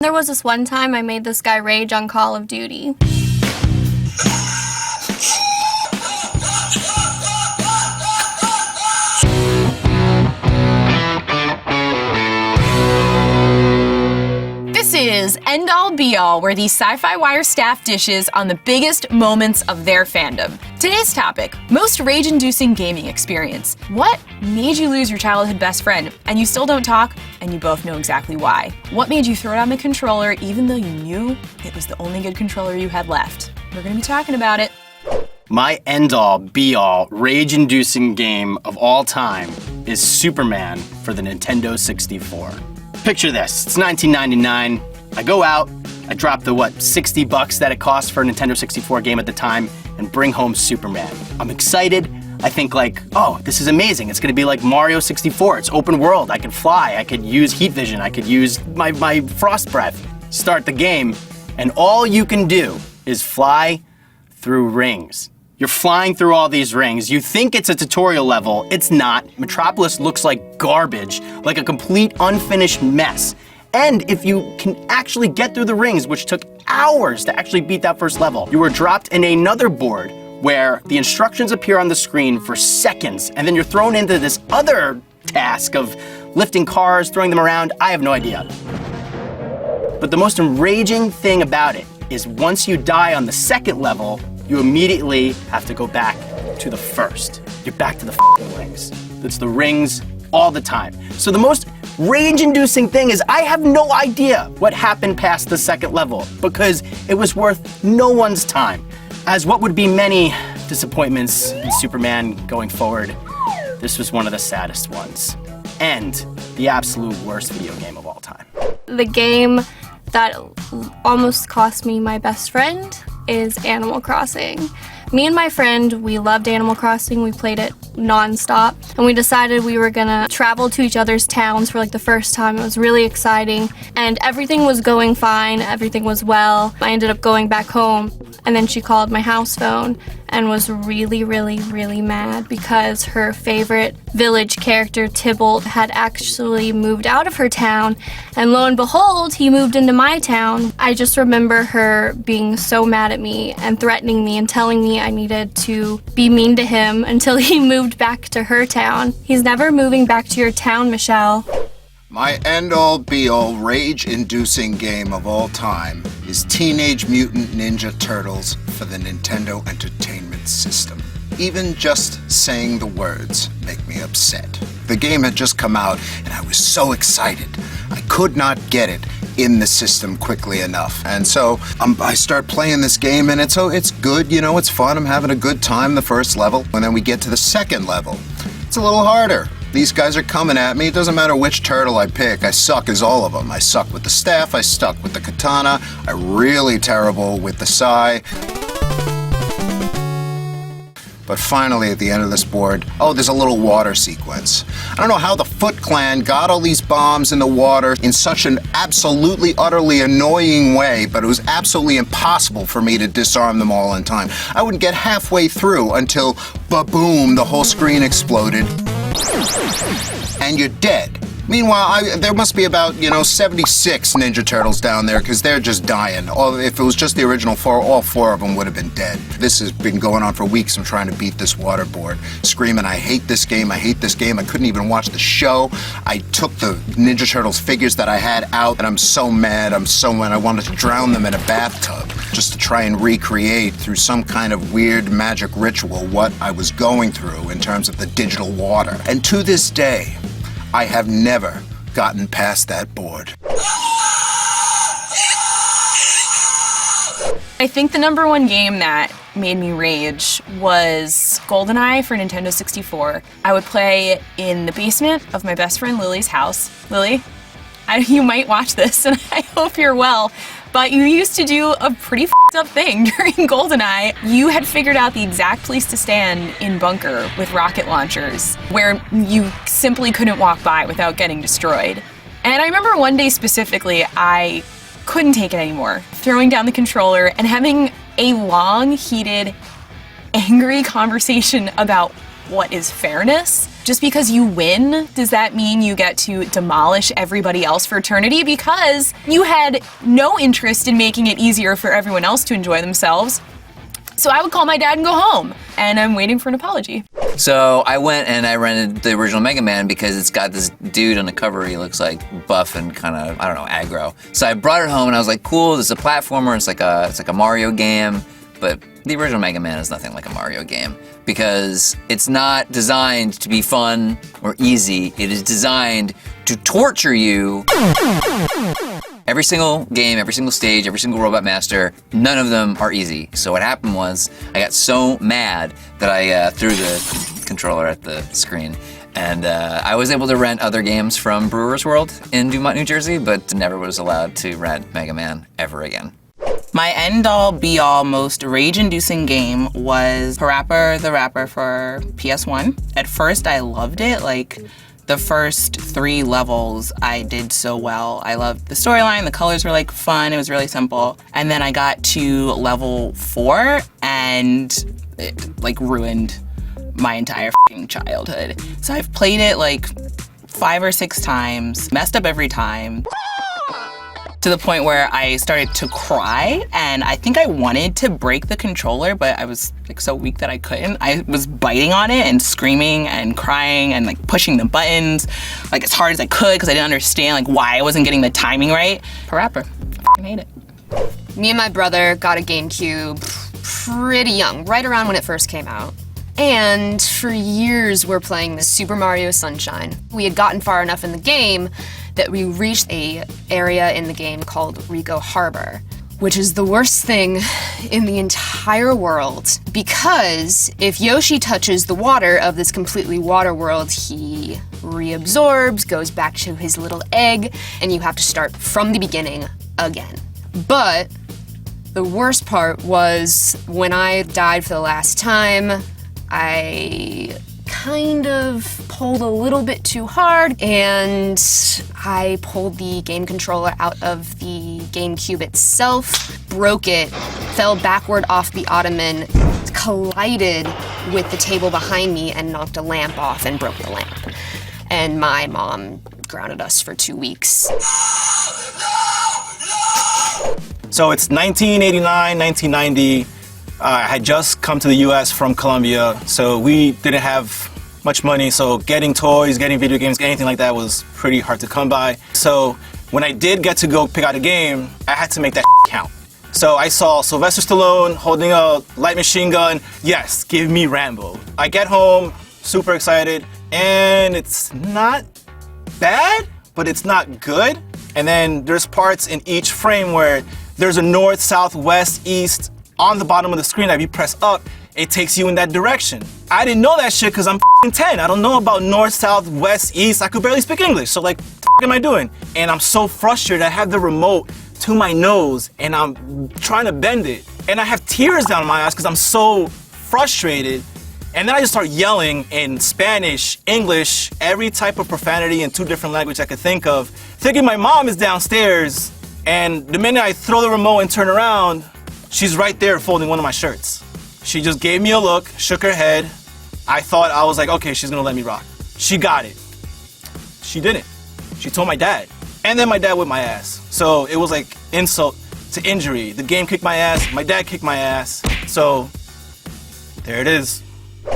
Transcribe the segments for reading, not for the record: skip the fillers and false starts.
There was this one time I made this guy rage on Call of Duty. This is End All Be All, where the SYFY WIRE staff dishes on the biggest moments of their fandom. Today's topic, most rage-inducing gaming experience. What made you lose your childhood best friend, and you still don't talk, and you both know exactly why? What made you throw down the controller even though you knew it was the only good controller you had left? We're gonna be talking about it. My end-all, be-all, rage-inducing game of all time is Superman for the Nintendo 64. Picture this, it's 1999, I go out, I drop the, 60 bucks that it cost for a Nintendo 64 game at the time, and bring home Superman. I'm excited, I think oh, this is amazing, it's gonna be like Mario 64, it's open world, I can fly, I could use heat vision, I could use my frost breath. Start the game, and all you can do is fly through rings. You're flying through all these rings. You think it's a tutorial level, it's not. Metropolis looks like garbage, like a complete unfinished mess. And if you can actually get through the rings, which took hours to actually beat that first level, you were dropped in another board where the instructions appear on the screen for seconds, and then you're thrown into this other task of lifting cars, throwing them around. I have no idea. But the most enraging thing about it is once you die on the second level, you immediately have to go back to the first. You're back to the rings. It's the rings all the time. So the most rage-inducing thing is I have no idea what happened past the second level because it was worth no one's time. As what would be many disappointments in Superman going forward, this was one of the saddest ones. And the absolute worst video game of all time. The game that almost cost me my best friend is Animal Crossing. Me and my friend, we loved Animal Crossing. We played it non-stop, and we decided we were gonna travel to each other's towns for the first time. It was really exciting, and everything was going fine. Everything was well. I ended up going back home, and then she called my house phone and was really, really, really mad because her favorite village character, Tybalt, had actually moved out of her town, and lo and behold, he moved into my town. I just remember her being so mad at me and threatening me and telling me I needed to be mean to him until he moved back to her town. He's never moving back to your town, Michelle. My end-all be-all rage-inducing game of all time is Teenage Mutant Ninja Turtles for the Nintendo Entertainment System. Even just saying the words make me upset. The game had just come out and I was so excited. I could not get it in the system quickly enough. And so I start playing this game and it's good, it's fun, I'm having a good time the first level. And then we get to the second level. It's a little harder. These guys are coming at me. It doesn't matter which turtle I pick. I suck as all of them. I suck with the staff. I suck with the katana. I'm really terrible with the sai. But finally, at the end of this board, there's a little water sequence. I don't know how the Foot Clan got all these bombs in the water in such an absolutely, utterly annoying way, but it was absolutely impossible for me to disarm them all in time. I wouldn't get halfway through until, ba-boom, the whole screen exploded. And you're dead. Meanwhile, there must be about, 76 Ninja Turtles down there because they're just dying. If it was just the original four, all four of them would have been dead. This has been going on for weeks. I'm trying to beat this water board, screaming, I hate this game, I hate this game. I couldn't even watch the show. I took the Ninja Turtles figures that I had out, and I'm so mad. I wanted to drown them in a bathtub just to try and recreate through some kind of weird magic ritual what I was going through in terms of the digital water. And to this day, I have never gotten past that board. I think the number one game that made me rage was Goldeneye for Nintendo 64. I would play in the basement of my best friend Lily's house. Lily, you might watch this and I hope you're well, but you used to do a pretty f***ed up thing during Goldeneye. You had figured out the exact place to stand in bunker with rocket launchers where you simply couldn't walk by without getting destroyed. And I remember one day specifically, I couldn't take it anymore. Throwing down the controller and having a long, heated, angry conversation about what is fairness. just because you win, does that mean you get to demolish everybody else for eternity? Because you had no interest in making it easier for everyone else to enjoy themselves. So I would call my dad and go home, and I'm waiting for an apology. So I went and I rented the original Mega Man because it's got this dude on the cover. He looks like buff and kind of, I don't know, aggro. So I brought it home and I was like, cool, this is a platformer. It's like a Mario game, but the original Mega Man is nothing like a Mario game because it's not designed to be fun or easy. It is designed to torture you. Every single game, every single stage, every single Robot Master, none of them are easy. So what happened was, I got so mad that I threw the controller at the screen. And I was able to rent other games from Brewers World in Dumont, New Jersey, but never was allowed to rent Mega Man ever again. My end-all, be-all, most rage-inducing game was PaRappa the Rapper for PS1. At first, I loved it. Like, the first 3 levels, I did so well. I loved the storyline, the colors were like fun, it was really simple. And then I got to level 4 and it like ruined my entire fucking childhood. So I've played it like 5 or 6 times, messed up every time, to the point where I started to cry, and I think I wanted to break the controller, but I was like so weak that I couldn't. I was biting on it and screaming and crying and like pushing the buttons like as hard as I could because I didn't understand like why I wasn't getting the timing right. PaRappa, I hate it. Me and my brother got a GameCube pretty young, right around when it first came out. And for years we're playing the Super Mario Sunshine. We had gotten far enough in the game that we reached a area in the game called Rico Harbor, which is the worst thing in the entire world because if Yoshi touches the water of this completely water world, he reabsorbs, goes back to his little egg, and you have to start from the beginning again. But the worst part was when I died for the last time, I kind of pulled a little bit too hard and I pulled the game controller out of the GameCube itself, broke it, fell backward off the ottoman, collided with the table behind me and knocked a lamp off and broke the lamp. And my mom grounded us for 2 weeks. So it's 1989, 1990. I had just come to the US from Colombia, so we didn't have much money, so getting toys, getting video games, anything like that was pretty hard to come by. So when I did get to go pick out a game, I had to make that count. So I saw Sylvester Stallone holding a light machine gun. Yes, give me Rambo. I get home, super excited, and it's not bad, but it's not good. And then there's parts in each frame where there's a north, south, west, east on the bottom of the screen that if you press up, it takes you in that direction. I didn't know that shit because I'm 10. I don't know about north, south, west, east. I could barely speak English. So like, what am I doing? And I'm so frustrated. I have the remote to my nose and I'm trying to bend it. And I have tears down my eyes because I'm so frustrated. And then I just start yelling in Spanish, English, every type of profanity in 2 different languages I could think of, thinking my mom is downstairs. And the minute I throw the remote and turn around, she's right there folding one of my shirts. She just gave me a look, shook her head. I was like, okay, she's gonna let me rock. She got it. She didn't. She told my dad. And then my dad whipped my ass. So it was like insult to injury. The game kicked my ass, my dad kicked my ass. So there it is.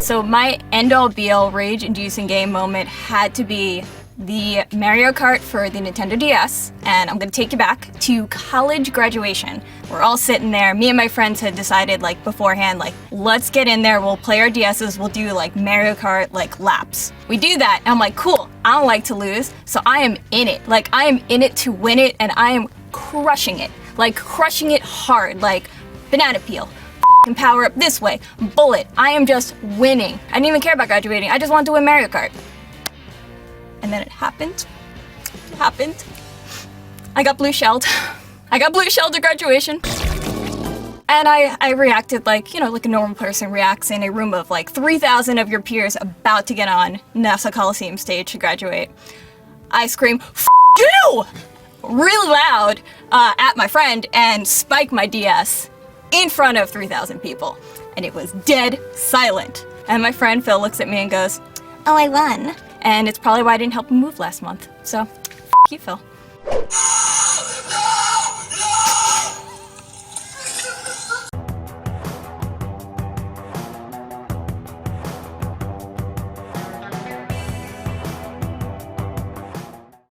So my end-all be-all rage-inducing game moment had to be the Mario Kart for the Nintendo DS, and I'm gonna take you back to college graduation. We're all sitting there, me and my friends had decided like beforehand, like let's get in there, we'll play our DSs, we'll do like Mario Kart like laps. We do that, and I'm like, cool, I don't like to lose, so I am in it. Like I am in it to win it, and I am crushing it. Like crushing it hard, like banana peel. And power up this way, bullet. I am just winning. I didn't even care about graduating, I just wanted to win Mario Kart. And then it happened. It happened. I got blue shelled. I got blue shelled at graduation. And I reacted like, you know, like a normal person reacts in a room of like 3,000 of your peers about to get on Nassau Coliseum stage to graduate. I scream, "F you!" really loud at my friend and spike my DS in front of 3,000 people. And it was dead silent. And my friend Phil looks at me and goes, Oh, I won. And it's probably why I didn't help him move last month. So, you, Phil.